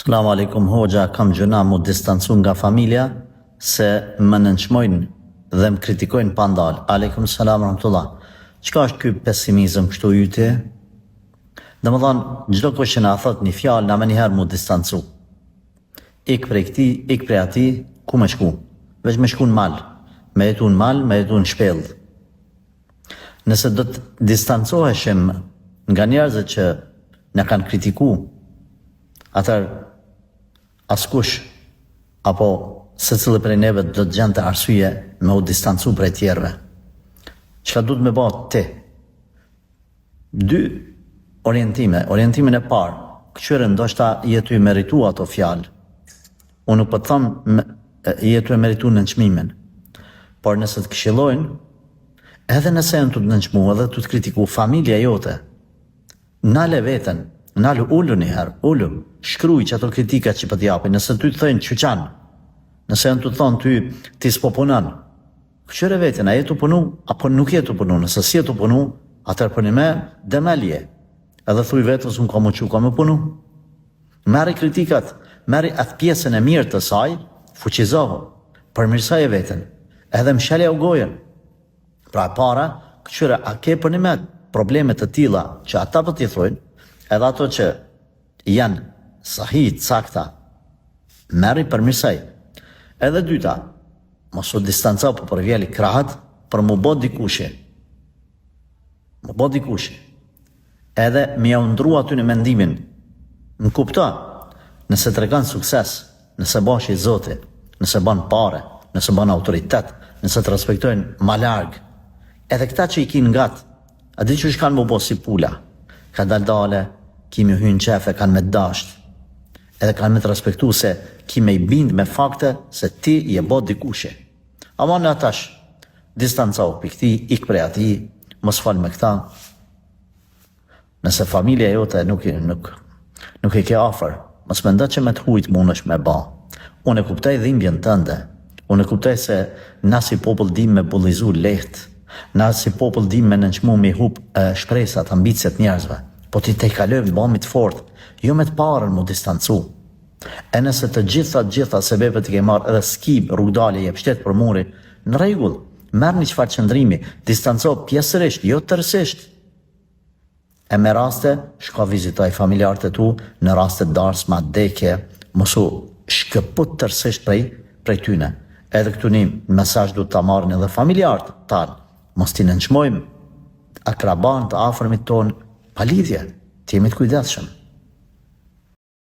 Selam aleikum hoxha, kam gjëna mu distancu nga familja se më nënçmojnë dhe më kritikojnë pa ndalë. Aleikum selam rahmatullah. Çka është ky pesimizëm kështu yti? Domethënë, çdo kush që na thot një fjalë na më njëherë mu distancu. Ik prej këti, ik prej ati, ku me shku? Veç me shku në mal. Me jetu në mal, me jetu në shpellë. Nëse do të distancoheshim nga njerëzit që na kanë kritiku, atër askush apo secili prej neve do të gjente arsye me u distancu prej tjerëve. Çka duhet me bëhet ti? Dy orientime. Orientimin e parë, këqyre ndoshta jetu i meritu ato fjalë. Unë nuk po të them jetu e meritu në nënçmimin. Por nëse të këshillojnë, edhe nëse janë të nënçmu, edhe të kritiku familja jote, nale veten, nale ullu njëherë, ullu, shkruj që ato kritikat që për t'japin, nëse ty të thëjnë qëqan, nëse janë të thonë ty ti s'po punan, këqyre veten, a jetu punu, apo nuk jetu punu, nëse si jetu punu, atër për një me, demelje, edhe thuj vetës unë ka mu që ka me punu. Meri kritikat, meri atë pjesën e mirë të saj, fuqizohu, përmirësaj e veten, edhe mshelja u gojen. Pra e para, këqyre, a ke për një me problemet të tila që ata për t'i thujnë, edhe ato që janë sahit, sakta, meri përmirësaj. Edhe dyta, mos u distancau për vjeli krahat, për mu bo dikushi. Mu bo dikushi. Edhe mi ja undru aty në mendimin. Në kupta, nëse të regan sukses, nëse bash i zoti, nëse ban pare, nëse ban autoritet, nëse të respektojnë ma largë, edhe këta që i kinë gatë, a di që shkanë më bo si pula, ka daldale, kimi hynë qefe, kanë me dasht, edhe kanë me të respektu se kime i bind me fakte se ti i e bo dikushi. Ama në atash, distancau për këti, ik prej ati, mos fal me këta, nëse familja jote nuk i ke afer, mos me nda që me të hujt mund është me ba. Unë e kuptaj dhimbjen tënde, unë e kuptaj se na si popull dim me bullizu lehtë, na si popull dim me nënçmu me hup shpresat, ambicjet njerëzve, po ti te i kalojmë bëmit fort, jo me të parën mu distancu. E nëse të gjitha sebepet i ke marrë edhe skib, rrugdalje, jep shtet për muri, në rregull, merr një çfarë qëndrimi, distanco pjesërisht, jo tërësisht. E me raste, shko vizitoj familjarët e tu, në raste darsma, dekje, mosu shkëput tërësisht prej tyne. Edhe këtu një mesazh du të marrin edhe familjarët tanë, mos t'i nënçmojmë akraban të afërmit tonë, pa lidhje, të jemi të kujdesshëm.